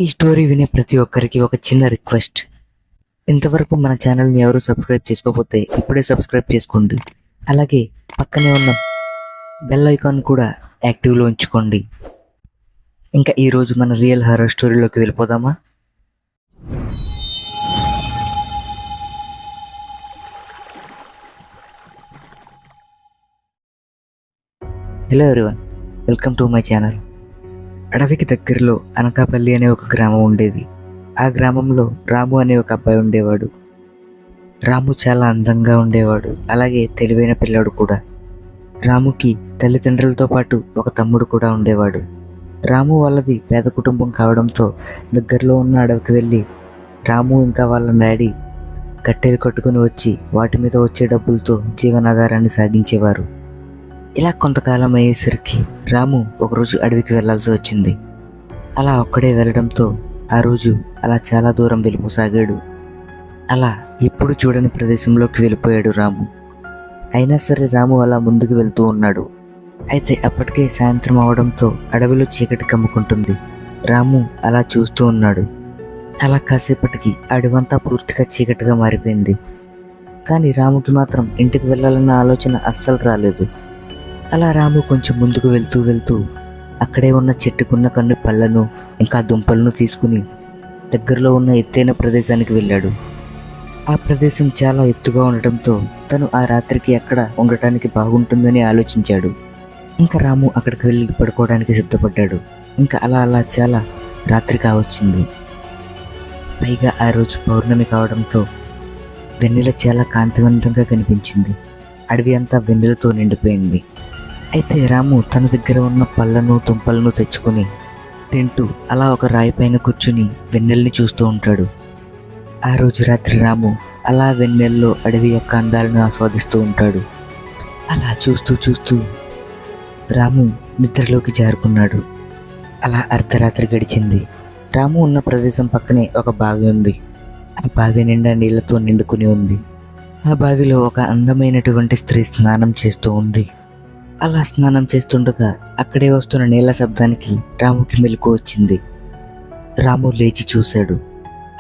ఈ స్టోరీ వినే ప్రతి ఒక్కరికి ఒక చిన్న రిక్వెస్ట్. ఇంతవరకు మన ఛానల్ని ఎవరు సబ్స్క్రైబ్ చేసుకోకపోతే ఇప్పుడే సబ్స్క్రైబ్ చేసుకోండి. అలాగే పక్కనే ఉన్న బెల్ ఐకాన్ కూడా యాక్టివ్లో ఉంచుకోండి. ఇంకా ఈరోజు మన రియల్ హారర్ స్టోరీలోకి వెళ్ళిపోదామా? Hello everyone, welcome to my channel. అడవికి దగ్గరలో అనకాపల్లి అనే ఒక గ్రామం ఉండేది. ఆ గ్రామంలో రాము అనే ఒక అబ్బాయి ఉండేవాడు. రాము చాలా అందంగా ఉండేవాడు, అలాగే తెలివైన పిల్లాడు కూడా. రాముకి తల్లిదండ్రులతో పాటు ఒక తమ్ముడు కూడా ఉండేవాడు. రాము వాళ్ళది పేద కుటుంబం కావడంతో దగ్గరలో ఉన్న అడవికి వెళ్ళి రాము ఇంకా వాళ్ళ డాడీ కట్టెలు కట్టుకుని వచ్చి వాటి మీద వచ్చే డబ్బులతో జీవనాధారాన్ని సాగించేవారు. ఇలా కొంతకాలం అయ్యేసరికి రాము ఒకరోజు అడవికి వెళ్లాల్సి వచ్చింది. అలా ఒక్కడే వెళ్ళడంతో ఆ రోజు అలా చాలా దూరం వెళ్ళిపోసాగాడు. అలా ఎప్పుడు చూడని ప్రదేశంలోకి వెళ్ళిపోయాడు రాము. అయినా సరే రాము అలా ముందుకు వెళ్తూ ఉన్నాడు. అయితే అప్పటికే సాయంత్రం అవడంతో అడవిలో చీకటి కమ్ముకుంటుంది. రాము అలా చూస్తూ ఉన్నాడు. అలా కాసేపటికి అడవంతా పూర్తిగా చీకటిగా మారిపోయింది. కానీ రాముకి మాత్రం ఇంటికి వెళ్ళాలన్న ఆలోచన అస్సలు రాలేదు. అలా రాము కొంచెం ముందుకు వెళ్తూ అక్కడే ఉన్న చెట్టుకున్న కొన్ని పళ్ళను ఇంకా దుంపలను తీసుకుని దగ్గరలో ఉన్న ఎత్తైన ప్రదేశానికి వెళ్ళాడు. ఆ ప్రదేశం చాలా ఎత్తుగా ఉండటంతో తను ఆ రాత్రికి ఎక్కడ ఉండటానికి బాగుంటుందని ఆలోచించాడు. ఇంకా రాము అక్కడికి వెళ్ళి పడుకోవడానికి సిద్ధపడ్డాడు. ఇంకా అలా చాలా రాత్రి కావచ్చింది. పైగా ఆ రోజు పౌర్ణమి కావడంతో వెన్నెల చాలా కాంతివంతంగా కనిపించింది. అడవి అంతా వెన్నెలతో నిండిపోయింది. అయితే రాము తన దగ్గర ఉన్న పళ్ళను దుంపలను తెచ్చుకొని తింటూ అలా ఒక రాయి పైన కూర్చుని వెన్నెల్ని చూస్తూ ఉంటాడు. ఆ రోజు రాత్రి రాము అలా వెన్నెల్లో అడవి యొక్క అందాలను ఆస్వాదిస్తూ ఉంటాడు. అలా చూస్తూ రాము నిద్రలోకి జారుకున్నాడు. అలా అర్ధరాత్రి గడిచింది. రాము ఉన్న ప్రదేశం పక్కనే ఒక బావి ఉంది. ఆ బావి నిండా నీళ్లతో నిండుకుని ఉంది. ఆ బావిలో ఒక అందమైనటువంటి స్త్రీ స్నానం చేస్తూ ఉంది. అలా స్నానం చేస్తుండగా అక్కడే వస్తున్న నీళ్ల శబ్దానికి రాముకి మెలకు వచ్చింది. రాము లేచి చూశాడు.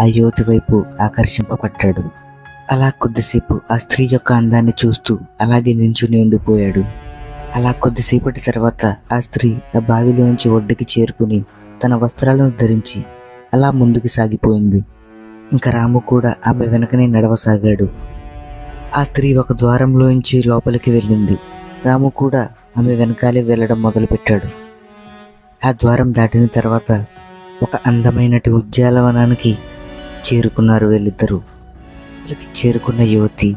ఆ యువతి వైపు ఆకర్షింపబడ్డాడు. అలా కొద్దిసేపు ఆ స్త్రీ యొక్క అందాన్ని చూస్తూ అలాగే నించుని ఉండిపోయాడు. అలా కొద్దిసేపటి తర్వాత ఆ స్త్రీ ఆ బావిలో నుంచి ఒడ్డుకి చేరుకుని తన వస్త్రాలను ధరించి అలా ముందుకు సాగిపోయింది. ఇంకా రాము కూడా ఆమె వెనకనే నడవసాగాడు. ఆ స్త్రీ ఒక ద్వారంలోంచి లోపలికి వెళ్ళింది. రాము కూడా ఆమె వెనకాలే వెళ్ళడం మొదలుపెట్టాడు. ఆ ద్వారం దాటిన తర్వాత ఒక అందమైనటి ఉద్యానవనానికి చేరుకున్నారు వీళ్ళిద్దరూ. వీళ్ళకి చేరుకున్న యువతి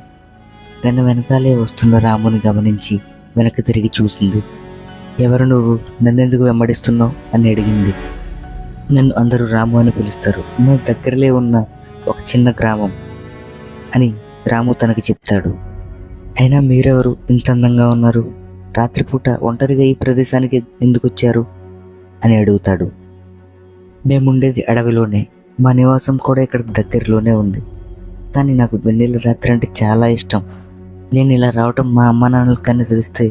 వెనకాలే వస్తున్న రాముని గమనించి వెనక్కి తిరిగి చూసింది. ఎవరు నువ్వు? నన్నెందుకు వెంబడిస్తున్నావు అని అడిగింది. నన్ను అందరూ రాము అని పిలుస్తారు. నా దగ్గరలే ఉన్న ఒక చిన్న గ్రామం అని రాము తనకి చెప్తాడు. అయినా మీరెవరు? ఇంత అందంగా ఉన్నారు. రాత్రిపూట ఒంటరిగా ఈ ప్రదేశానికి ఎందుకు వచ్చారు అని అడుగుతాడు. మేముండేది అడవిలోనే, మా నివాసం కూడా ఇక్కడ దగ్గరలోనే ఉంది. కానీ నాకు వెన్నెల రాత్రి అంటే చాలా ఇష్టం. నేను ఇలా రావటం మా అమ్మ నాన్నలకన్నా తెలిస్తే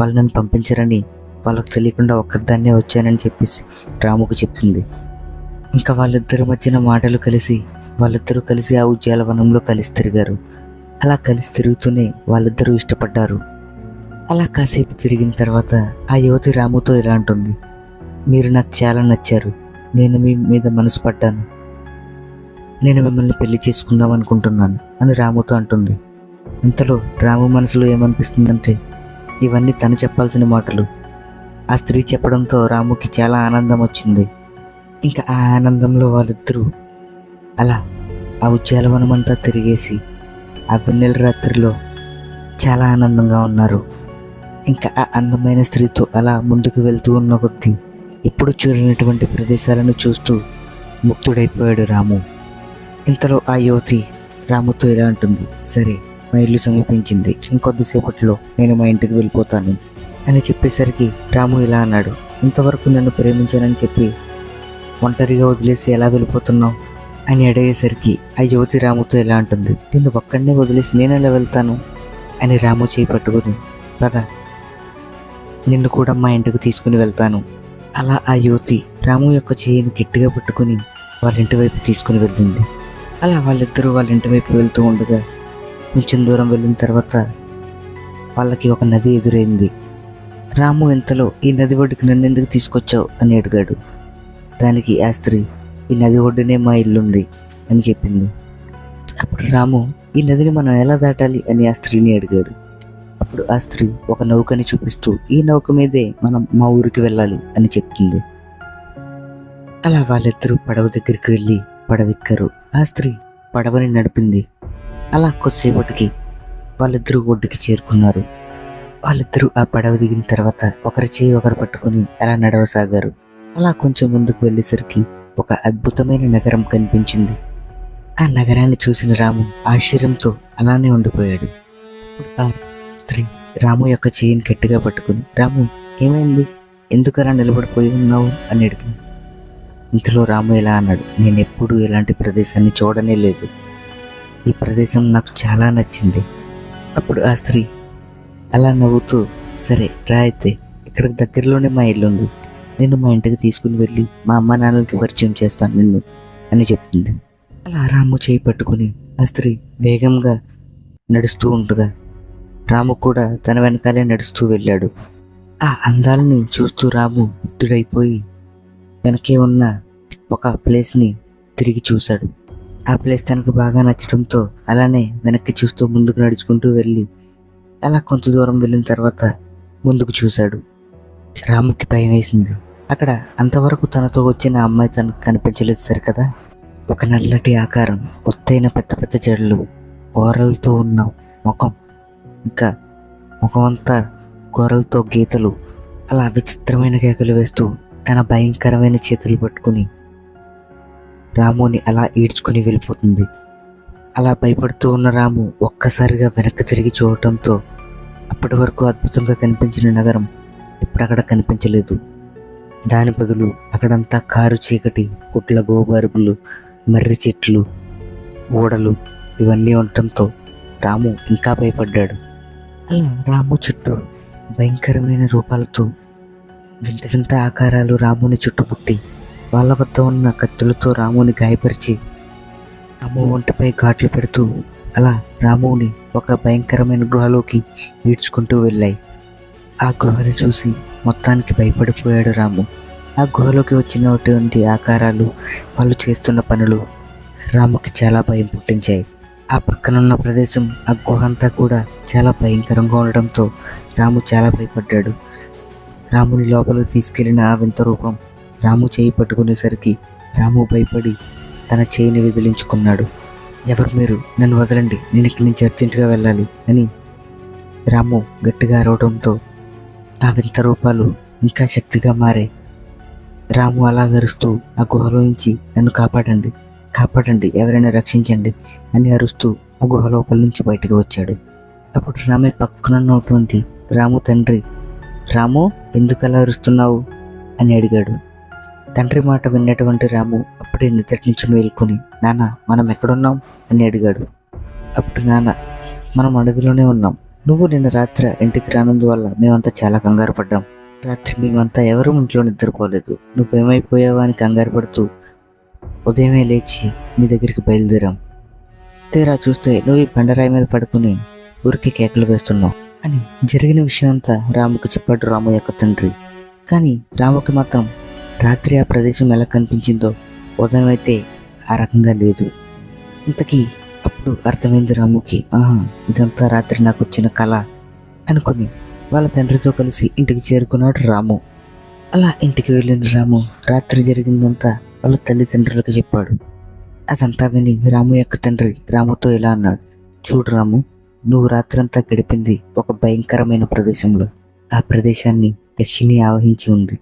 వాళ్ళు నన్ను పంపించరని వాళ్ళకు తెలియకుండా ఒక్కదాన్నే వచ్చానని చెప్పేసి రాముకు చెప్తుంది. ఇంకా వాళ్ళిద్దరి మధ్యన మాటలు కలిసి వాళ్ళిద్దరూ కలిసి ఆ ఉద్యానవనంలో కలిసి తిరిగారు. అలా కలిసి తిరుగుతూనే వాళ్ళిద్దరూ ఇష్టపడ్డారు. అలా కాసేపు తిరిగిన తర్వాత ఆ యువతి రాముతో ఇలా అంటుంది. మీరు నాకు చాలా నచ్చారు. నేను మీ మీద మనసు పడ్డాను. నేను మిమ్మల్ని పెళ్లి చేసుకుందాం అనుకుంటున్నాను అని రాముతో అంటుంది. ఇంతలో రాము మనసులో ఏమనిపిస్తుందంటే ఇవన్నీ తను చెప్పాల్సిన మాటలు ఆ స్త్రీ చెప్పడంతో రాముకి చాలా ఆనందం వచ్చింది. ఇంకా ఆ ఆనందంలో వాళ్ళిద్దరూ అలా ఆ ఉద్యానవనం అంతా తిరిగేసి ఆ వెన్నెల రాత్రిలో చాలా ఆనందంగా ఉన్నారు. ఇంకా ఆ అందమైన స్త్రీతో అలా ముందుకు వెళ్తూ ఉన్న కొద్దీ ఎప్పుడు చూడనటువంటి ప్రదేశాలను చూస్తూ ముక్తుడైపోయాడు రాము. ఇంతలో ఆ యువతి రాముతో ఇలా అంటుంది. సరే, మా ఇల్లు సమీపించింది. ఇంకొద్దిసేపట్లో నేను మా ఇంటికి వెళ్ళిపోతాను అని చెప్పేసరికి రాము ఇలా అన్నాడు. ఇంతవరకు నన్ను ప్రేమించానని చెప్పి ఒంటరిగా వదిలేసి ఎలా వెళ్ళిపోతున్నావు అని అడిగేసరికి ఆ యువతి రాముతో ఎలా అంటుంది. నిన్ను ఒక్కడినే వదిలేసి నేను ఎలా వెళ్తాను అని రాము చేయి పట్టుకుని పద, నిన్ను కూడా మా ఇంటికి తీసుకుని వెళ్తాను. అలా ఆ యువతి రాము యొక్క చేయిని గట్టిగా పట్టుకుని వాళ్ళ ఇంటి వైపు తీసుకుని వెళ్ళింది. అలా వాళ్ళిద్దరూ వాళ్ళ ఇంటి వైపు వెళ్తూ ఉండగా కొంచెం దూరం వెళ్ళిన తర్వాత వాళ్ళకి ఒక నది ఎదురైంది. రాము ఇంతలో ఈ నది ఒడ్డుకి నన్ను ఎందుకు తీసుకొచ్చావు అని అడిగాడు. దానికి ఆ స్త్రీ ఈ నది ఒడ్డునే మా ఇల్లుంది అని చెప్పింది. అప్పుడు రాము ఈ నదిని మనం ఎలా దాటాలి అని ఆ స్త్రీని అడిగాడు. అప్పుడు ఆ స్త్రీ ఒక నౌకని చూపిస్తూ ఈ నౌక మీదే మనం మా ఊరికి వెళ్ళాలి అని చెప్తుంది. అలా వాళ్ళిద్దరూ పడవ దగ్గరికి వెళ్ళి పడవెక్కారు. ఆ స్త్రీ పడవని నడిపింది. అలా కొద్దిసేపటికి వాళ్ళిద్దరూ ఒడ్డుకి చేరుకున్నారు. వాళ్ళిద్దరూ ఆ పడవ దిగిన తర్వాత ఒకరి చేయి ఒకరు పట్టుకుని అలా నడవసాగారు. అలా కొంచెం ముందుకు వెళ్ళేసరికి ఒక అద్భుతమైన నగరం కనిపించింది. ఆ నగరాన్ని చూసిన రాము ఆశ్చర్యంతో అలానే ఉండిపోయాడు. ఆ స్త్రీ రాము యొక్క చేయిని గట్టిగా పట్టుకుని రాము ఏమైంది, ఎందుకు అలా నిలబడిపోయి ఉన్నావు అని అడిగింది. ఇంతలో రాము ఇలా అన్నాడు, నేను ఎప్పుడూ ఇలాంటి ప్రదేశాన్ని చూడనే లేదు, ఈ ప్రదేశం నాకు చాలా నచ్చింది. అప్పుడు ఆ స్త్రీ అలా నవ్వుతూ సరే రా అయితే, ఇక్కడికి దగ్గరలోనే మా ఇల్లు ఉంది, నేను మా ఇంటికి తీసుకుని వెళ్ళి మా అమ్మ నాన్నలకి పరిచయం చేస్తాను నిన్ను అని చెప్తుంది. అలా రాము చేయి పట్టుకుని ఆ స్త్రీ వేగంగా నడుస్తూ ఉండగా రాము కూడా తన వెనకాలే నడుస్తూ వెళ్ళాడు. ఆ అందాలని చూస్తూ రాము ముగ్ధుడైపోయి వెనకే ఉన్న ఒక ప్లేస్ని తిరిగి చూశాడు. ఆ ప్లేస్ తనకు బాగా నచ్చడంతో అలానే వెనక్కి చూస్తూ ముందుకు నడుచుకుంటూ వెళ్ళి అలా కొంత దూరం వెళ్ళిన తర్వాత ముందుకు చూశాడు. రాముకి భయం వేసింది. అక్కడ అంతవరకు తనతో వచ్చిన అమ్మాయి తనకు కనిపించలేదు సరికదా. ఒక నల్లటి ఆకారం, ఒత్తైన పెద్ద పెద్ద జడలు, కూరలతో ఉన్న ముఖం, ఇంకా ముఖం అంతా కూరలతో గీతలు, అలా విచిత్రమైన కేకలు వేస్తూ తన భయంకరమైన చేతులు పట్టుకుని రాముని అలా ఈడ్చుకుని వెళ్ళిపోతుంది. అలా భయపడుతూ ఉన్న రాము ఒక్కసారిగా వెనక్కి తిరిగి చూడటంతో అప్పటి వరకు అద్భుతంగా కనిపించిన నగరం ఇప్పుడు అక్కడ కనిపించలేదు. దాని బదులు అక్కడంతా కారు చీకటి, కుట్ల గోబరుపులు, మర్రి చెట్లు, ఓడలు ఇవన్నీ ఉండటంతో రాము ఇంకా భయపడ్డాడు. అలా రాము చుట్టూ భయంకరమైన రూపాలతో వింత వింత ఆకారాలు రాముని చుట్టుముట్టి వాళ్ళ వద్ద ఉన్న కత్తులతో రాముని గాయపరిచి రాము ఒంటిపై ఘాట్లు పెడుతూ అలా రాముని ఒక భయంకరమైన గుహలోకి ఈడ్చుకుంటూ వెళ్ళాయి. ఆ గుహని చూసి మొత్తానికి భయపడిపోయాడు రాము. ఆ గుహలోకి వచ్చినటువంటి ఆకారాలు, వాళ్ళు చేస్తున్న పనులు రాముకి చాలా భయం పుట్టించాయి. ఆ పక్కనున్న ప్రదేశం, ఆ గుహ అంతా కూడా చాలా భయంకరంగా ఉండడంతో రాము చాలా భయపడ్డాడు. రాముని లోపలికి తీసుకెళ్లిన ఆ వింత రూపం రాము చేయి పట్టుకునేసరికి రాము భయపడి తన చేయిని విదిలించుకున్నాడు. ఎవరు మీరు, నన్ను వదలండి, నేను ఇక్కడి నుంచి అర్జెంటుగా వెళ్ళాలి అని రాము గట్టిగా అరవడంతో ఆ వింత రూపాలు ఇంకా శక్తిగా మారాయి. రాము అలా అరుస్తూ ఆ గుహలో నుంచి నన్ను కాపాడండి, కాపాడండి, ఎవరైనా రక్షించండి అని అరుస్తూ ఆ గుహ లోపల నుంచి బయటకు వచ్చాడు. అప్పుడు రామే పక్కనున్నటువంటి రాము తండ్రి, రాము ఎందుకు అలా అరుస్తున్నావు అని అడిగాడు. తండ్రి మాట విన్నటువంటి రాము అప్పుడే నిద్ర నుంచి మేల్కొని, నాన్న మనం ఎక్కడున్నాం అని అడిగాడు. అప్పుడు నాన్న, మనం అడవిలోనే ఉన్నాం, నువ్వు నిన్న రాత్రి ఇంటికి రానందువల్ల మేమంతా చాలా కంగారు పడ్డాం. రాత్రి మేమంతా ఎవరూ ఇంట్లో నిద్రపోలేదు, నువ్వేమైపోయావా అని కంగారు పడుతూ ఉదయమే లేచి మీ దగ్గరికి బయలుదేరాం. తీరా చూస్తే నువ్వు ఈ బండరాయి మీద పడుకుని ఊరికి కేకలు వేస్తున్నావు అని జరిగిన విషయం అంతా రాముకి చెప్పాడు రాము యొక్క తండ్రి. కానీ రాముకి మాత్రం రాత్రి ఆ ప్రదేశం ఎలా కనిపించిందో ఉదయం అయితే ఆ రకంగా లేదు. ఇంతకీ అప్పుడు అర్థమైంది రాముకి, ఆహా ఇదంతా రాత్రి నాకు వచ్చిన కళ అనుకుని వాళ్ళ తండ్రితో కలిసి ఇంటికి చేరుకున్నాడు రాము. అలా ఇంటికి వెళ్ళిన రాము రాత్రి జరిగిందంతా వాళ్ళ తల్లిదండ్రులకు చెప్పాడు. అదంతా విని రాము యొక్క తండ్రి రాముతో ఇలా అన్నాడు, చూడు రాము, నువ్వు రాత్రంతా గడిపింది ఒక భయంకరమైన ప్రదేశంలో. ఆ ప్రదేశాన్ని యక్షిని ఆవహించి ఉంది.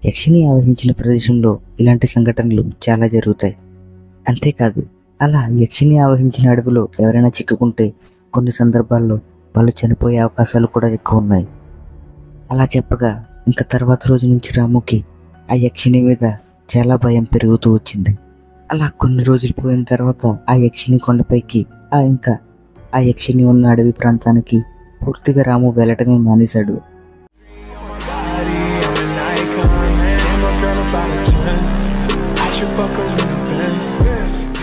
యక్షిని ఆవహించిన ప్రదేశంలో ఇలాంటి సంఘటనలు చాలా జరుగుతాయి. అంతేకాదు, అలా యక్షిని ఆవహించిన అడవిలో ఎవరైనా చిక్కుకుంటే కొన్ని సందర్భాల్లో వాళ్ళు చనిపోయే అవకాశాలు కూడా ఎక్కువ ఉన్నాయి. అలా చెప్పగా ఇంకా తర్వాత రోజు నుంచి రాముకి ఆ యక్షిని మీద చాలా భయం పెరుగుతూ వచ్చింది. అలా కొన్ని రోజులు పోయిన తర్వాత ఆ యక్షిని కొండపైకి ఇంకా ఆ యక్షిని ఉన్న అడవి ప్రాంతానికి పూర్తిగా రాము వెళ్ళటమే మానేశాడు. should fuck her in the Benz.